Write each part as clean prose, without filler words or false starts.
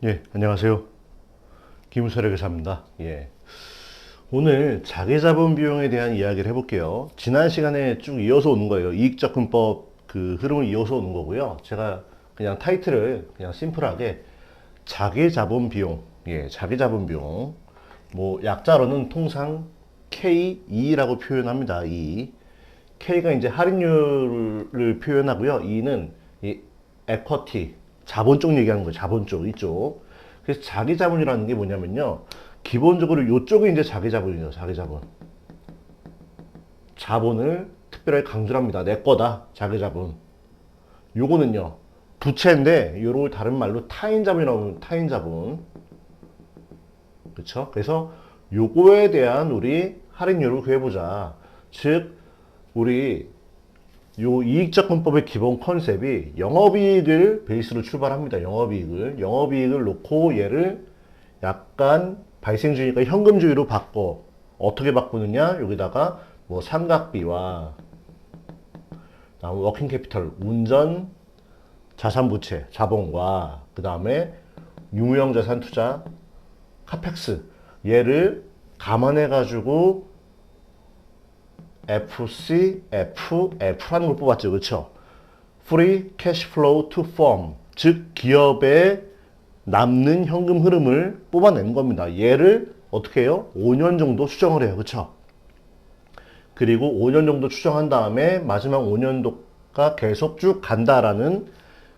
예, 안녕하세요. 김우철의 교사입니다. 예. 오늘 자기자본 비용에 대한 이야기를 해볼게요. 지난 시간에 쭉 이어서 오는 거예요. 이익접근법 그 흐름을 이어서 오는 거고요. 제가 그냥 타이틀을 그냥 심플하게 자기자본 비용, 예, 자기자본 비용. 뭐 약자로는 통상 K2라고 표현합니다. E. K가 이제 할인율을 표현하고요. E는 이 equity, 자본 쪽 얘기하는 거예요. 자본 쪽, 이쪽. 그래서 자기 자본이라는 게 뭐냐면요. 기본적으로 이쪽이 이제 자기 자본이에요. 자기 자본. 자본을 특별하게 강조를 합니다. 내 거다. 자기 자본. 요거는요. 부채인데 요걸 다른 말로 타인 자본이라고 하면 타인 자본. 그렇죠? 그래서 요거에 대한 우리 할인율을 구해보자. 즉 우리 요 이익접근법의 기본 컨셉이 영업이익을 베이스로 출발합니다. 영업이익을 놓고 얘를 약간 발생주의니까 현금주의로 바꿔. 어떻게 바꾸느냐? 여기다가 뭐 삼각비와 다음 워킹 캐피털, 운전, 자산 부채, 자본과 그 다음에 유무형 자산 투자, 카펙스 얘를 감안해 가지고 FCFF라는 걸 뽑았죠. 그렇죠? Free Cash Flow to Firm, 즉 기업의 남는 현금 흐름을 뽑아낸 겁니다. 얘를 어떻게 해요? 5년 정도 추정을 해요. 그렇죠? 그리고 5년 정도 추정한 다음에 마지막 5년도가 계속 쭉 간다라는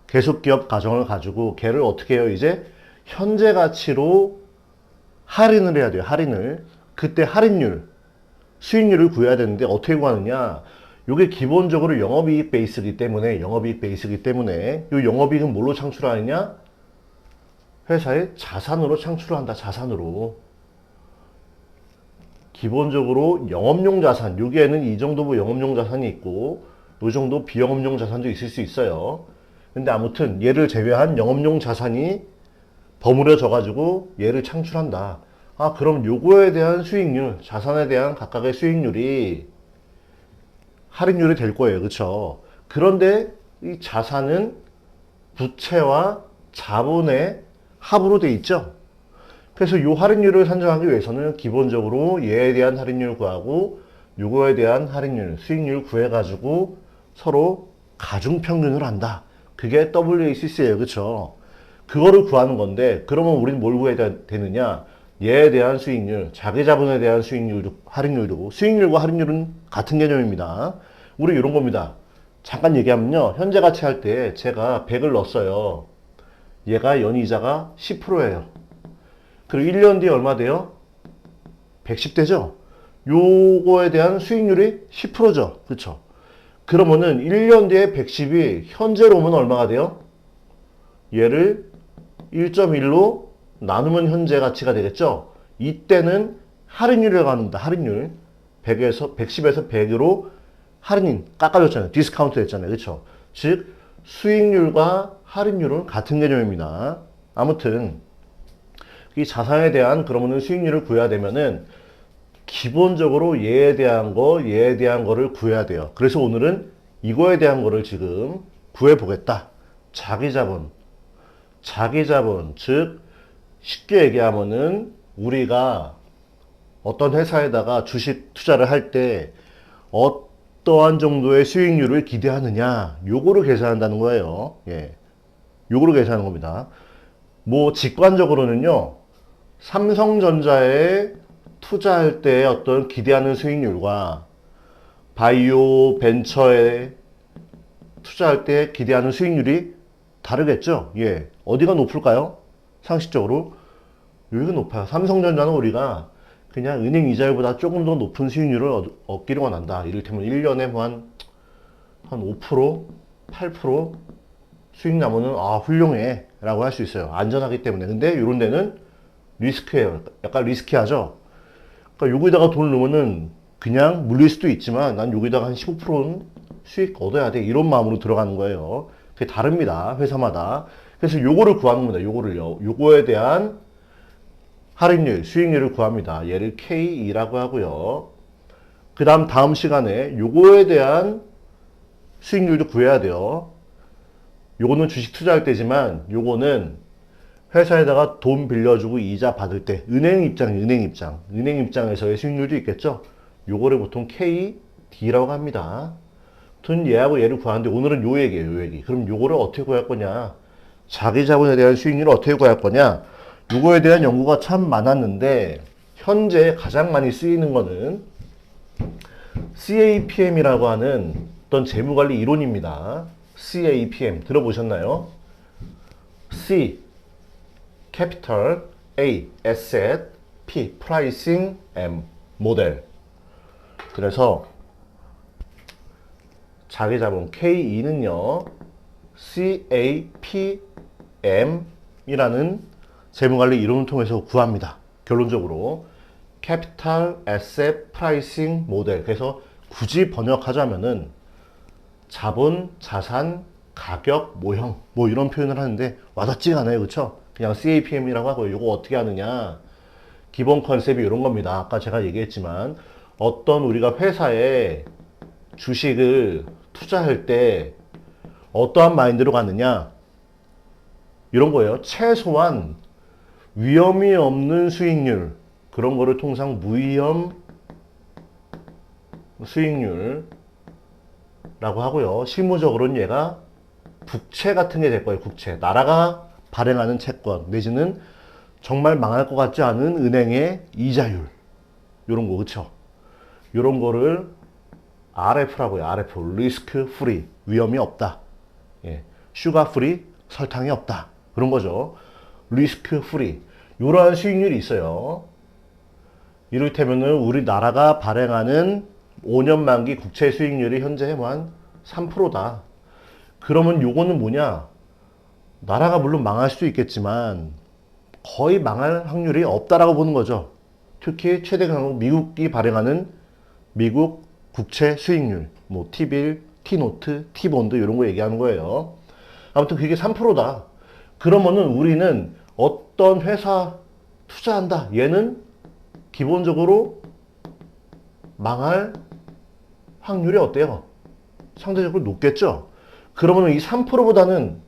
계속기업 가정을 가지고 걔를 어떻게 해요? 이제 현재 가치로 할인을 해야 돼요. 할인을. 그때 할인율 수익률을 구해야 되는데 어떻게 구하느냐? 이게 기본적으로 영업이익 베이스이기 때문에 이 영업이익은 뭘로 창출하느냐? 회사의 자산으로 창출을 한다. 자산으로. 기본적으로 영업용 자산, 여기에는 이 정도 뭐 영업용 자산이 있고 이 정도 비영업용 자산도 있을 수 있어요. 근데 아무튼 얘를 제외한 영업용 자산이 버무려져 가지고 얘를 창출한다. 아, 그럼 요거에 대한 수익률, 자산에 대한 각각의 수익률이 할인율이 될 거예요. 그렇죠? 그런데 이 자산은 부채와 자본의 합으로 돼 있죠. 그래서 요 할인율을 산정하기 위해서는 기본적으로 얘에 대한 할인율 구하고 요거에 대한 할인율, 수익률 구해가지고 서로 가중평균을 한다. 그게 WACC예요. 그렇죠? 그거를 구하는 건데 그러면 우리는 뭘 구해야 되느냐? 얘에 대한 수익률, 자기 자본에 대한 수익률, 할인율도 수익률과 할인율은 같은 개념입니다. 우리 이런 겁니다. 잠깐 얘기하면요. 현재 가치 할 때 제가 100을 넣었어요. 얘가 연이자가 10%예요. 그리고 1년 뒤에 얼마 돼요? 110대죠? 요거에 대한 수익률이 10%죠. 그렇죠? 그러면은 1년 뒤에 110이 현재로 오면 얼마가 돼요? 얘를 1.1로 나누면 현재 가치가 되겠죠? 이때는 할인율이라고 합니다. 할인율. 110에서 100으로 할인, 깎아줬잖아요. 디스카운트 했잖아요. 그렇죠? 즉, 수익률과 할인율은 같은 개념입니다. 아무튼, 이 자산에 대한 그러면은 수익률을 구해야 되면은 기본적으로 얘에 대한 거를 구해야 돼요. 그래서 오늘은 이거에 대한 거를 지금 구해 보겠다. 자기자본, 즉 쉽게 얘기하면은 우리가 어떤 회사에다가 주식 투자를 할 때 어떠한 정도의 수익률을 기대하느냐, 요거를 계산한다는 거예요. 예. 요거를 계산하는 겁니다. 뭐 직관적으로는요. 삼성전자에 투자할 때 어떤 기대하는 수익률과 바이오 벤처에 투자할 때 기대하는 수익률이 다르겠죠? 예. 어디가 높을까요? 상식적으로 여기가 높아요. 삼성전자는 우리가 그냥 은행 이자율보다 조금 더 높은 수익률을 얻기를 원한다. 이를테면 1년에 뭐 한 5%, 8% 수익 나면은 아 훌륭해 라고 할 수 있어요. 안전하기 때문에. 근데 이런 데는 리스크예요. 약간 리스키하죠. 그러니까 여기다가 돈을 넣으면은 그냥 물릴 수도 있지만 난 여기다가 한 15%는 수익 얻어야 돼. 이런 마음으로 들어가는 거예요. 그게 다릅니다. 회사마다. 그래서 요거를 구하는 겁니다. 요거에 대한 할인율, 수익률을 구합니다. 얘를 K2라고 하고요. 그 다음 시간에 요거에 대한 수익률도 구해야 돼요. 요거는 주식 투자할 때지만 요거는 회사에다가 돈 빌려주고 이자 받을 때 은행 입장에서의 수익률도 있겠죠. 요거를 보통 KD라고 합니다. 아무튼 얘하고 얘를 구하는데 오늘은 요 얘기예요, 요 얘기. 그럼 요거를 어떻게 구할 거냐? 자기 자본에 대한 수익률을 어떻게 구할 거냐? 요거에 대한 연구가 참 많았는데 현재 가장 많이 쓰이는 거는 CAPM이라고 하는 어떤 재무관리 이론입니다. CAPM 들어보셨나요? C, Capital, A, Asset, P, Pricing, M, 모델. 그래서 자기자본 K2는요, CAPM이라는 재무관리 이론을 통해서 구합니다. 결론적으로 Capital, Asset, Pricing, 모델. 그래서 굳이 번역하자면은 자본, 자산, 가격, 모형 뭐 이런 표현을 하는데 와닿지가 않아요. 그쵸? 그냥 CAPM이라고 하고 이거 어떻게 하느냐, 기본 컨셉이 이런 겁니다. 아까 제가 얘기했지만 어떤 우리가 회사에 주식을 투자할 때 어떠한 마인드로 가느냐, 이런 거예요. 최소한 위험이 없는 수익률, 그런 거를 통상 무위험 수익률 라고 하고요. 실무적으로는 얘가 국채 같은 게 될 거예요. 국채. 나라가 발행하는 채권 내지는 정말 망할 것 같지 않은 은행의 이자율, 요런 거. 그쵸? 요런 거를 RF라고 해요. RF. 리스크 프리. 위험이 없다. 예. 슈가 프리. 설탕이 없다. 그런 거죠. 리스크 프리. 요러한 수익률이 있어요. 이를테면은 우리나라가 발행하는 5년 만기 국채 수익률이 현재 한 3%다. 그러면 요거는 뭐냐? 나라가 물론 망할 수도 있겠지만 거의 망할 확률이 없다라고 보는 거죠. 특히 최대 강국 미국이 발행하는 미국 국채 수익률, 뭐 T빌, T노트, T본드 이런 거 얘기하는 거예요. 아무튼 그게 3%다. 그러면은 우리는 어떤 회사 투자한다. 얘는 기본적으로 망할 확률이 어때요? 상대적으로 높겠죠? 그러면 이 3%보다는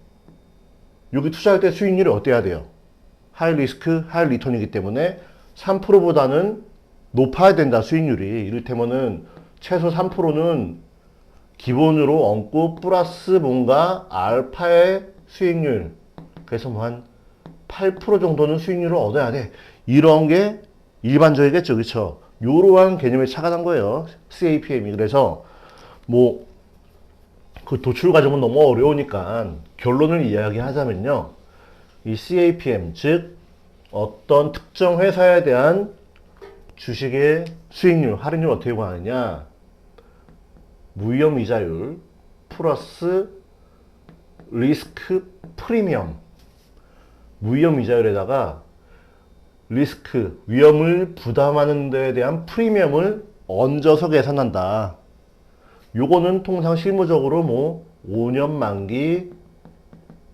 여기 투자할 때 수익률이 어때야 돼요? 하이 리스크, 하이 리턴이기 때문에 3%보다는 높아야 된다, 수익률이. 이를테면은 최소 3%는 기본으로 얹고 플러스 뭔가 알파의 수익률. 그래서 뭐 한 8% 정도는 수익률을 얻어야 돼. 이런 게 일반적이겠죠. 그렇죠? 요러한 개념의 차가 난 거예요. CAPM이. 그래서 뭐 그 도출 과정은 너무 어려우니까 결론을 이야기하자면요. 이 CAPM, 즉 어떤 특정 회사에 대한 주식의 수익률, 할인율을 어떻게 구하느냐. 무위험 이자율 플러스 리스크 프리미엄. 무위험 이자율에다가 리스크, 위험을 부담하는 데에 대한 프리미엄을 얹어서 계산한다. 요거는 통상 실무적으로 뭐 5년 만기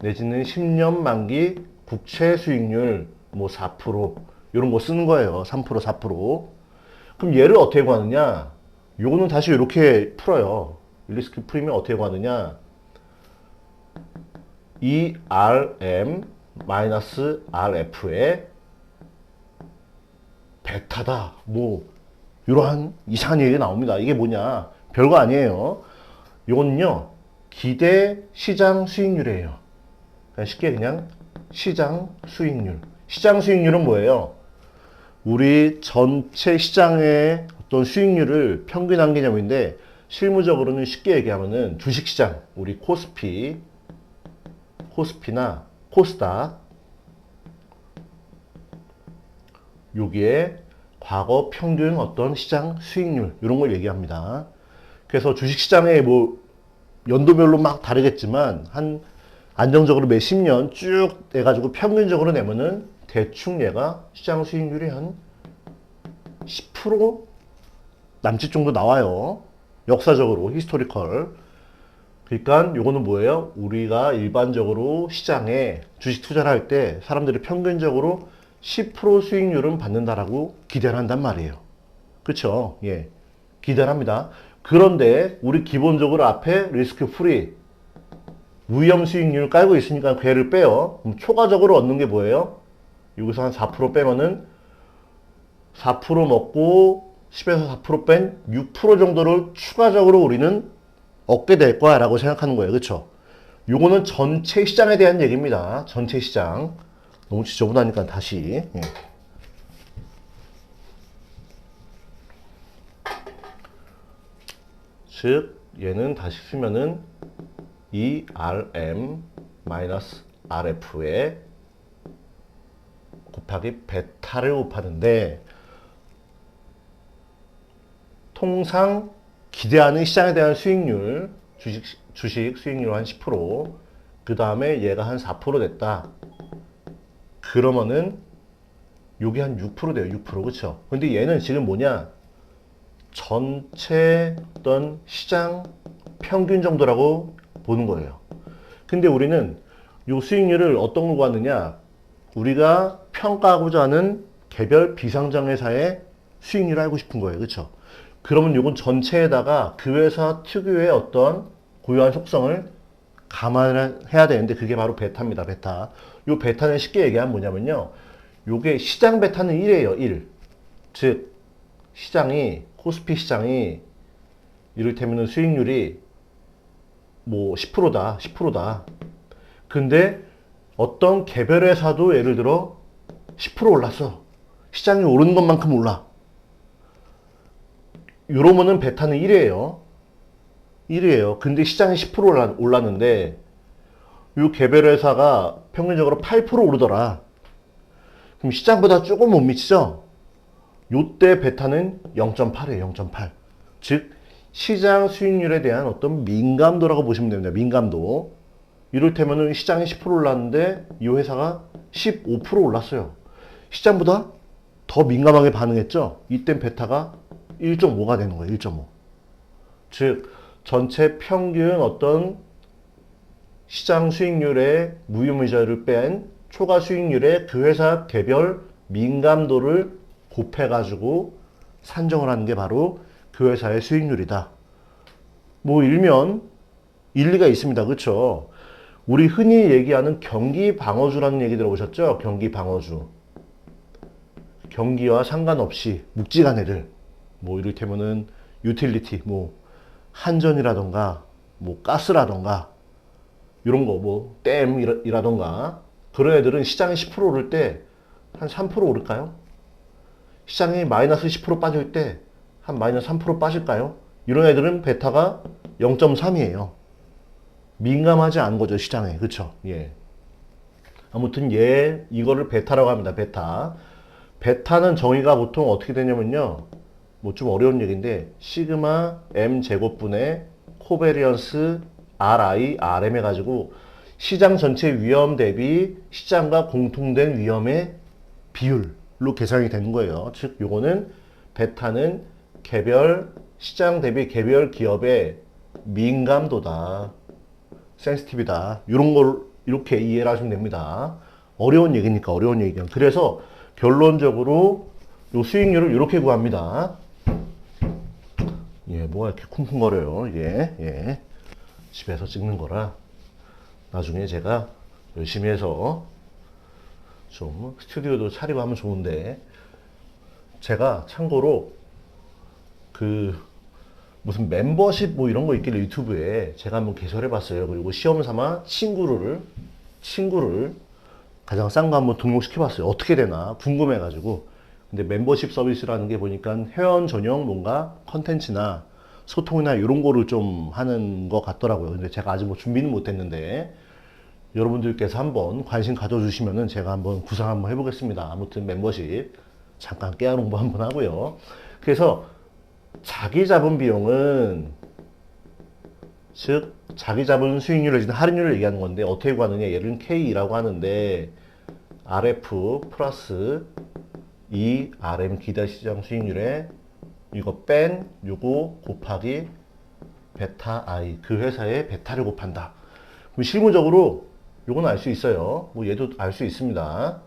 내지는 10년 만기 국채 수익률 뭐 4% 이런 거 쓰는 거예요. 3%, 4%. 그럼 얘를 어떻게 구하느냐? 요거는 다시 이렇게 풀어요. 리스크 프리미엄 어떻게 구하느냐? ERM 마이너스 RF에 베타다. 뭐 이러한 이상한 얘기가 나옵니다. 이게 뭐냐? 별거 아니에요. 이거는요, 기대 시장 수익률이에요. 그냥 쉽게 그냥 시장 수익률. 시장 수익률은 뭐예요? 우리 전체 시장의 어떤 수익률을 평균한 개념인데, 실무적으로는 쉽게 얘기하면은 주식시장, 우리 코스피나 코스닥, 여기에 과거 평균 어떤 시장 수익률, 이런 걸 얘기합니다. 그래서 주식시장에 뭐 연도별로 막 다르겠지만 한 안정적으로 몇십 년 쭉 해가지고 평균적으로 내면은 대충 얘가 시장 수익률이 한 10% 남짓 정도 나와요. 역사적으로 히스토리컬. 그러니까 요거는 뭐예요? 우리가 일반적으로 시장에 주식 투자를 할 때 사람들이 평균적으로 10% 수익률은 받는다라고 기대를 한단 말이에요. 그렇죠? 예. 기대를 합니다. 그런데 우리 기본적으로 앞에 리스크 프리 무위험 수익률 깔고 있으니까 걔를 빼요. 그럼 초과적으로 얻는 게 뭐예요? 여기서 한 4% 빼면은 4% 먹고 10에서 4%뺀 6% 정도를 추가적으로 우리는 얻게 될 거야 라고 생각하는 거예요. 그쵸? 요거는 전체 시장에 대한 얘기입니다. 전체 시장. 너무 지저분하니까 다시. 예. 즉 얘는 다시 쓰면은 이 RM-RF에 곱하기 베타를 곱하는데 통상 기대하는 시장에 대한 수익률 주식 수익률 한 10%, 그 다음에 얘가 한 4% 됐다. 그러면은 요게 한 6% 돼요. 6%. 그쵸? 근데 얘는 지금 뭐냐? 전체 어떤 시장 평균 정도라고 보는 거예요. 근데 우리는 요 수익률을 어떤 걸로 하느냐? 우리가 평가하고자 하는 개별 비상장회사의 수익률을 알고 싶은 거예요. 그쵸? 그러면 요건 전체에다가 그 회사 특유의 어떤 고유한 속성을 감안해야 되는데 그게 바로 베타입니다. 베타. 요 베타는 쉽게 얘기하면 뭐냐면요. 요게 시장 베타는 1이에요. 1. 즉 시장이 코스피 시장이 이를테면 수익률이 뭐 10%다. 10%다. 근데 어떤 개별 회사도 예를 들어 10% 올랐어. 시장이 오르는 것만큼 올라. 이러면은 베타는 1이에요. 1이에요. 근데 시장이 10% 올랐는데 이 개별 회사가 평균적으로 8% 오르더라. 그럼 시장보다 조금 못 미치죠? 요때 베타는 0.8이에요. 0.8. 즉 시장 수익률에 대한 어떤 민감도라고 보시면 됩니다. 민감도. 이를테면은 시장이 10% 올랐는데 이 회사가 15% 올랐어요. 시장보다 더 민감하게 반응했죠? 이땐 베타가 1.5가 되는 거예요. 1.5. 즉 전체 평균 어떤 시장 수익률의 무휴무자를 뺀 초과 수익률의 그 회사 개별 민감도를 곱해가지고 산정을 하는 게 바로 그 회사의 수익률이다. 뭐 일면 일리가 있습니다. 그렇죠? 우리 흔히 얘기하는 경기 방어주라는 얘기 들어보셨죠? 경기 방어주. 경기와 상관없이 묵직한 애들. 뭐 이를테면은 유틸리티, 뭐 한전이라던가 뭐 가스라던가 이런 거 뭐 댐이라던가 그런 애들은 시장이 10% 오를 때 한 3% 오를까요? 시장이 마이너스 10% 빠질 때 한 마이너스 3% 빠질까요? 이런 애들은 베타가 0.3이에요. 민감하지 않은 거죠, 시장에. 그쵸? 예. 아무튼 이거를 베타라고 합니다. 베타. 베타는 정의가 보통 어떻게 되냐면요. 뭐 좀 어려운 얘기인데 시그마 m 제곱분의 코베리언스 RI, RM 해가지고 시장 전체 위험 대비 시장과 공통된 위험의 비율로 계산이 되는 거예요. 즉 요거는 베타는 개별 시장 대비 개별 기업의 민감도다. 센시티브다. 이런 걸 이렇게 이해를 하시면 됩니다. 어려운 얘기니까 어려운 얘기죠. 그래서 결론적으로 요 수익률을 이렇게 구합니다. 예, 뭐가 이렇게 쿵쿵거려요. 예. 집에서 찍는 거라 나중에 제가 열심히 해서 좀 스튜디오도 차리고 하면 좋은데 제가 참고로 그 무슨 멤버십 뭐 이런 거 있길래 유튜브에 제가 한번 개설해 봤어요. 그리고 시험 삼아 친구를 가장 싼 거 한번 등록시켜 봤어요. 어떻게 되나 궁금해 가지고. 근데 멤버십 서비스라는 게 보니까 회원 전용 뭔가 컨텐츠나 소통이나 이런 거를 좀 하는 것 같더라고요. 근데 제가 아직 뭐 준비는 못 했는데 여러분들께서 한번 관심 가져주시면은 제가 한번 구상 한번 해보겠습니다. 아무튼 멤버십 잠깐 깨알 홍보 한번 하고요. 그래서 자기 잡은 비용은 즉 자기 잡은 수익률을 지금 할인율을 얘기하는 건데 어떻게 구하느냐. 얘를 K라고 하는데 RF 플러스 이 RM 기대 시장 수익률에 이거 뺀 요거 곱하기 베타 I 그 회사의 베타를 곱한다. 그럼 실무적으로 요건 알 수 있어요. 뭐 얘도 알 수 있습니다.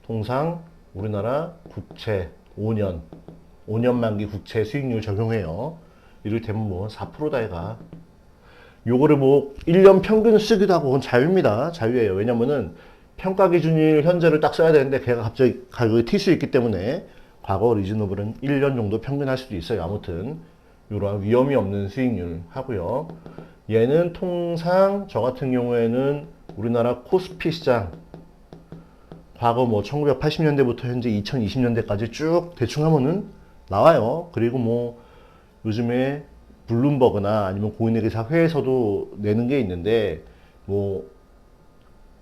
통상 우리나라 국채 5년 만기 국채 수익률 적용해요. 이를테면 뭐 4%다 얘가. 요거를 뭐 1년 평균 쓰기도 하고 그건 자유입니다. 자유예요. 왜냐면은 평가 기준일 현재를 딱 써야 되는데 걔가 갑자기 가격이 튈 수 있기 때문에 과거 리즈너블은 1년 정도 평균할 수도 있어요. 아무튼 이러한 위험이 없는 수익률 하고요. 얘는 통상 저 같은 경우에는 우리나라 코스피 시장 과거 뭐 1980년대부터 현재 2020년대까지 쭉 대충 하면은 나와요. 그리고 뭐 요즘에 블룸버그나 아니면 공인회계사 회에서도 내는 게 있는데 뭐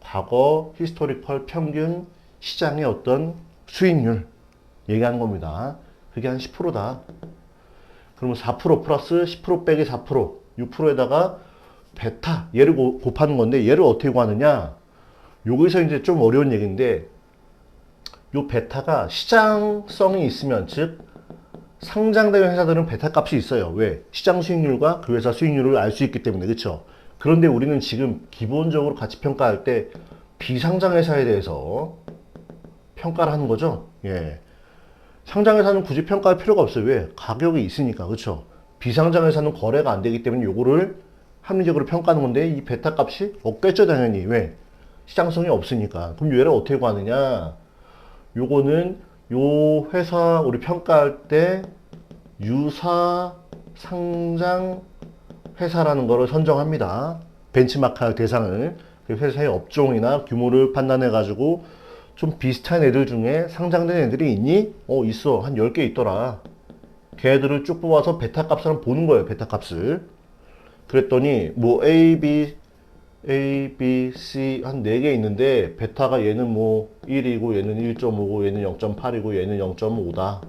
과거 히스토리컬 평균 시장의 어떤 수익률 얘기하는 겁니다. 그게 한 10%다. 그러면 4% 플러스 10% 빼기 4%, 6%에다가 베타 얘를 곱하는 건데 얘를 어떻게 구하느냐? 여기서 이제 좀 어려운 얘기인데 요 베타가 시장성이 있으면 즉 상장된 회사들은 베타 값이 있어요. 왜? 시장 수익률과 그 회사 수익률을 알 수 있기 때문에 그렇죠? 그런데 우리는 지금 기본적으로 가치 평가할 때 비상장 회사에 대해서 평가를 하는 거죠. 예. 상장 회사는 굳이 평가할 필요가 없어요. 왜? 가격이 있으니까. 그렇죠? 비상장 회사는 거래가 안 되기 때문에 요거를 합리적으로 평가하는 건데 이 베타 값이 없겠죠, 당연히. 왜? 시장성이 없으니까. 그럼 얘를 어떻게 구하느냐? 요거는 요 회사 우리 평가할 때 유사 상장 회사라는 거를 선정합니다. 벤치마크할 대상을. 그 회사의 업종이나 규모를 판단해 가지고 좀 비슷한 애들 중에 상장된 애들이 있니? 있어. 한 10개 있더라. 걔들을 쭉 뽑아서 베타 값을 한번 보는 거예요. 베타 값을. 그랬더니 뭐 A, B, C 한 4개 있는데 베타가 얘는 뭐 1이고 얘는 1.5고 얘는 0.8이고 얘는 0.5다.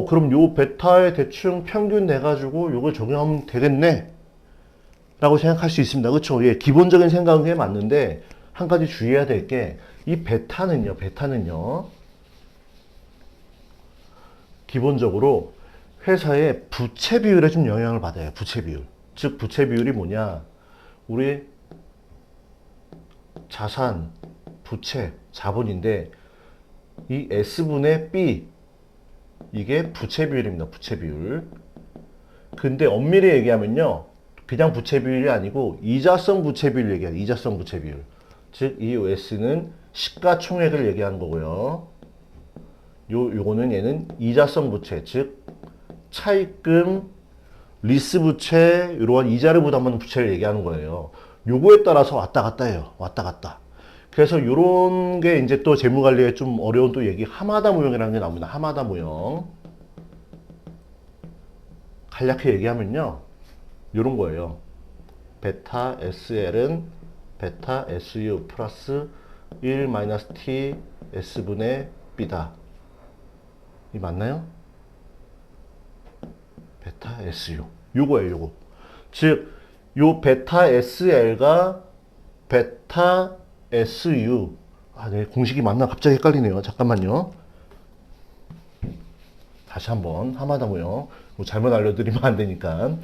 그럼 요 베타에 대충 평균 내가지고 요걸 적용하면 되겠네. 라고 생각할 수 있습니다. 그쵸? 예, 기본적인 생각은 그게 맞는데 한 가지 주의해야 될 게 이 베타는요. 기본적으로 회사의 부채 비율에 좀 영향을 받아요. 부채 비율. 즉 부채 비율이 뭐냐? 우리 자산, 부채, 자본인데 이 S분의 B 이게 부채 비율입니다. 부채 비율. 근데 엄밀히 얘기하면요. 그냥 부채 비율이 아니고 이자성 부채 비율 얘기해요. 이자성 부채 비율. 즉 이 S는 시가총액을 얘기하는 거고요. 요거는 얘는 이자성 부채, 즉 차입금, 리스 부채, 이러한 이자를 부담하는 부채를 얘기하는 거예요. 요거에 따라서 왔다 갔다 해요. 왔다 갔다. 그래서 요런 게 이제 또 재무관리에 좀 어려운 또 얘기, 하마다 모형이라는 게 나옵니다. 하마다 모형. 간략히 얘기하면요. 요런 거예요. 베타 SL은 베타 SU 플러스 1 마이너스 T S분의 B다. 이 맞나요? 베타 SU. 요거예요, 요거. 즉, 요 베타 SL과 베타 SU. 네, 공식이 맞나? 갑자기 헷갈리네요. 잠깐만요. 다시 한번, 하마다 모형. 뭐 잘못 알려드리면 안 되니까.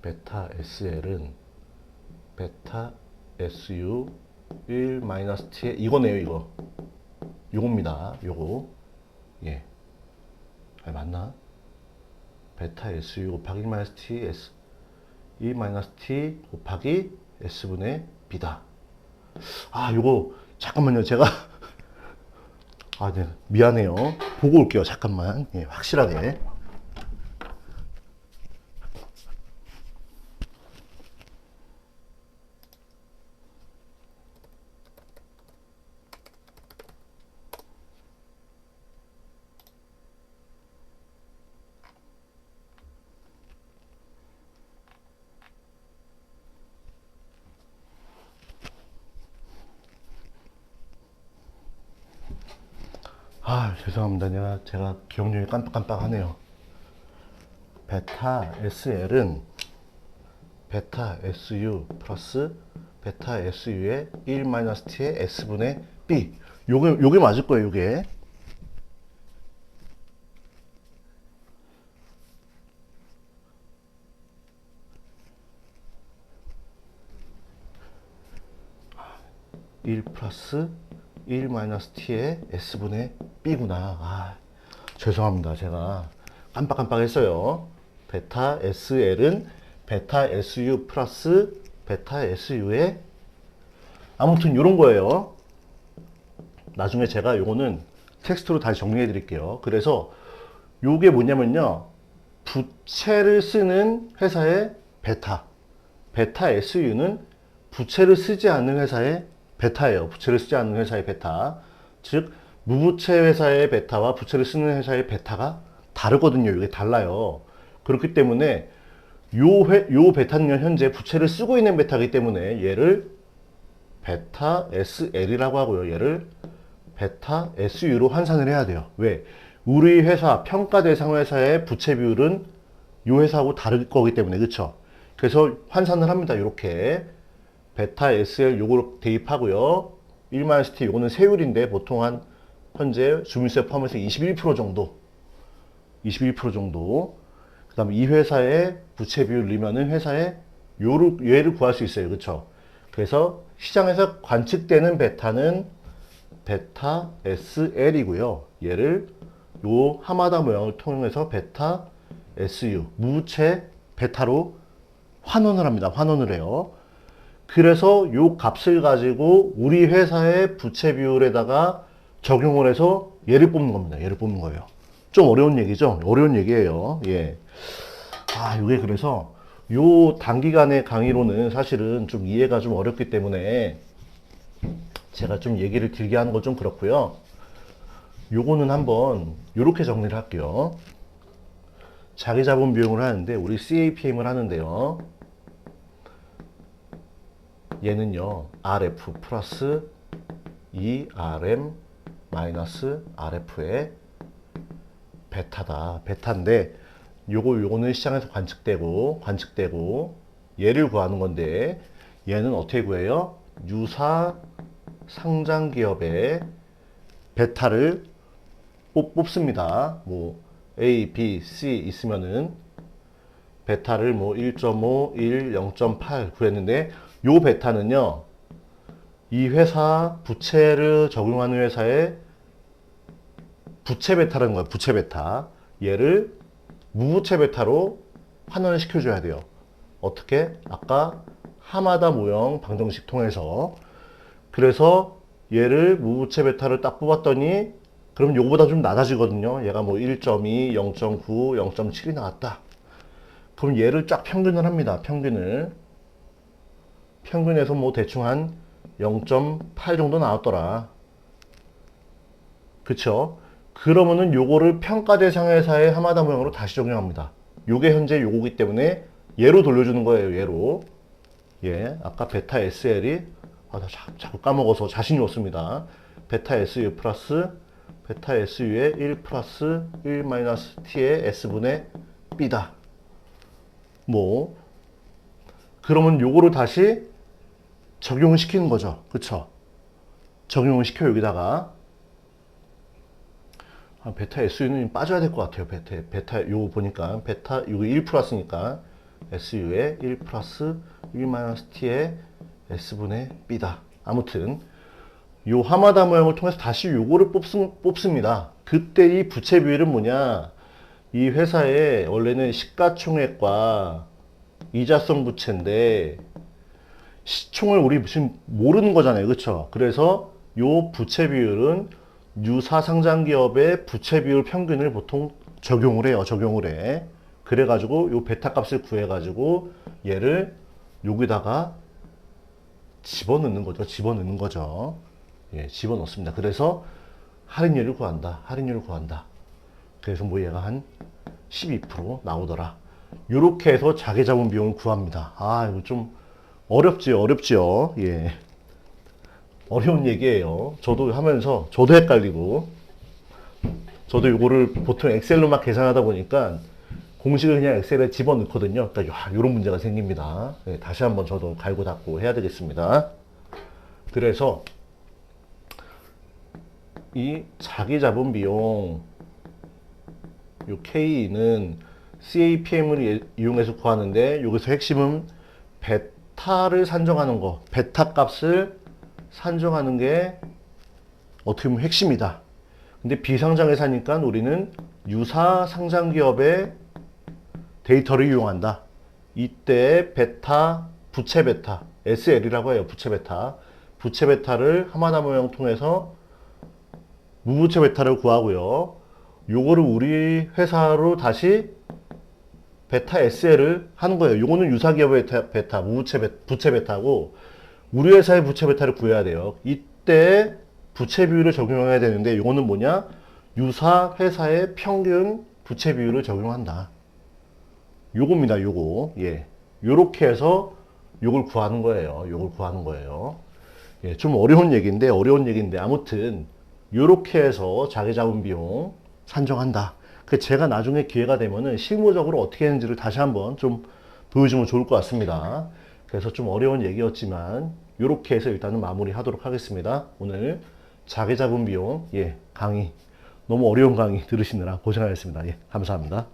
베타 SL은 베타 SU 1 마이너스 T에 이거네요, 이거. 요겁니다. 요거. 예. 맞나? 베타 SU 곱하기 1 마이너스 T S 2 마이너스 T 곱하기 S분의 B다. 요거 잠깐만요. 제가 네. 미안해요. 보고 올게요. 잠깐만. 예, 확실하게. 죄송합니다. 제가 기억력이 깜빡깜빡하네요. 베타 SL은 베타 SU 플러스 베타 SU의 1 마이너스 T의 S분의 B. 요게 맞을 거예요, 요게. (1 플러스 1 마이너스 T의 S분의 B구나). 죄송합니다. 제가 깜빡깜빡했어요. 베타 SL은 베타 SU 플러스 베타 SU의 아무튼 이런 거예요. 나중에 제가 요거는 텍스트로 다시 정리해 드릴게요. 그래서 요게 뭐냐면요. 부채를 쓰는 회사의 베타. 베타 SU는 부채를 쓰지 않는 회사의 베타예요. 부채를 쓰지 않는 회사의 베타. 즉, 무부채 회사의 베타와 부채를 쓰는 회사의 베타가 다르거든요. 이게 달라요. 그렇기 때문에 요 베타는 현재 부채를 쓰고 있는 베타이기 때문에 얘를 베타 SL이라고 하고요. 얘를 베타 SU로 환산을 해야 돼요. 왜? 우리 회사, 평가 대상 회사의 부채 비율은 이 회사하고 다를 거기 때문에, 그쵸? 그래서 환산을 합니다. 이렇게. 베타 SL 요거를 대입하고요. 1-T 요거는 세율인데 보통 한 현재 주민세 포함해서 21% 정도. 21% 정도. 그 다음에 이 회사의 부채 비율을 넣으면은 회사의 얘를 구할 수 있어요. 그쵸? 그래서 시장에서 관측되는 베타는 베타 SL이고요. 얘를 요 하마다 모양을 통해서 베타 SU, 무부채 베타로 환원을 합니다. 환원을 해요. 그래서 요 값을 가지고 우리 회사의 부채 비율에다가 적용을 해서 얘를 뽑는 겁니다. 얘를 뽑는 거예요. 좀 어려운 얘기죠? 어려운 얘기예요. 예. 이게 그래서 요 단기간의 강의로는 사실은 좀 이해가 좀 어렵기 때문에 제가 좀 얘기를 길게 하는 건 좀 그렇고요. 요거는 한번 요렇게 정리를 할게요. 자기 자본 비용을 하는데 우리 CAPM을 하는데요. 얘는요. RF 플러스 ERM 마이너스 RF의 베타다. 베타인데 요거는 시장에서 관측되고 얘를 구하는 건데 얘는 어떻게 구해요? 유사 상장 기업의 베타를 뽑습니다. 뭐 A, B, C 있으면은 베타를 뭐 1.5, 1, 0.8 구했는데 요 베타는요. 이 회사 부채를 적용하는 회사의 부채 베타라는 거예요. 부채 베타. 얘를 무부채 베타로 환원을 시켜줘야 돼요. 어떻게? 아까 하마다 모형 방정식 통해서. 그래서 얘를 무부채 베타를 딱 뽑았더니 그럼 요거보다 좀 낮아지거든요. 얘가 뭐 1.2, 0.9, 0.7이 나왔다. 그럼 얘를 쫙 평균을 합니다. 평균에서 뭐 대충 한 0.8 정도 나왔더라. 그쵸? 그러면은 요거를 평가 대상 회사의 하마다 모형으로 다시 적용합니다. 요게 현재 요거기 때문에 얘로 돌려주는 거예요. 얘로. 예, 아까 베타 SL이 나 자꾸 까먹어서 자신이 없습니다. 베타 SU 플러스 베타 SU의 1 플러스 1 마이너스 T의 S분의 B다. 뭐 그러면 요거를 다시 적용을 시키는 거죠. 그쵸? 적용을 시켜 여기다가 베타 SU는 빠져야 될 것 같아요. 베타 요거 보니까 베타 요거 1 플러스니까 SU의 1 플러스 1 마이너스 T의 S분의 B다. 아무튼 요 하마다 모형을 통해서 다시 요거를 뽑습니다. 그때 이 부채 비율은 뭐냐? 이 회사의 원래는 시가총액과 이자성 부채인데 시총을 우리 지금 모르는 거잖아요. 그렇죠? 그래서 요 부채 비율은 유사 상장 기업의 부채 비율 평균을 보통 적용을 해요. 적용을 해. 그래 가지고 요 베타 값을 구해 가지고 얘를 여기다가 집어넣는 거죠. 예, 집어넣습니다. 그래서 할인율을 구한다. 그래서 뭐 얘가 한 12% 나오더라. 요렇게 해서 자기자본 비용을 구합니다. 이거 좀 어렵지요. 예. 어려운 얘기예요. 저도 하면서 저도 헷갈리고 저도 요거를 보통 엑셀로만 계산하다 보니까 공식을 그냥 엑셀에 집어넣거든요. 그러니까 요런 문제가 생깁니다. 예, 다시 한번 저도 갈고 닦고 해야 되겠습니다. 그래서 이 자기자본 비용 요 K는 CAPM을 이용해서 구하는데 여기서 핵심은 베타를 산정하는 거, 베타 값을 산정하는 게 어떻게 보면 핵심이다. 근데 비상장회사니까 우리는 유사 상장기업의 데이터를 이용한다. 이때 베타, 부채 베타, SL이라고 해요. 부채 베타. 부채 베타를 하마다 모형 통해서 무부채 베타를 구하고요. 요거를 우리 회사로 다시 베타 SL을 하는 거예요. 요거는 유사기업의 베타, 부채 베타고 우리 회사의 부채 베타를 구해야 돼요. 이때 부채 비율을 적용해야 되는데 요거는 뭐냐? 유사 회사의 평균 부채 비율을 적용한다. 요겁니다. 요거. 예. 요렇게 해서 요걸 구하는 거예요. 요걸 구하는 거예요. 예, 좀 어려운 얘기인데 아무튼 요렇게 해서 자기자본 비용 산정한다. 그 제가 나중에 기회가 되면은 실무적으로 어떻게 했는지를 다시 한번 좀 보여주면 좋을 것 같습니다. 그래서 좀 어려운 얘기였지만 요렇게 해서 일단은 마무리하도록 하겠습니다. 오늘 자기자본 비용 강의 너무 어려운 강의 들으시느라 고생하셨습니다. 예, 감사합니다.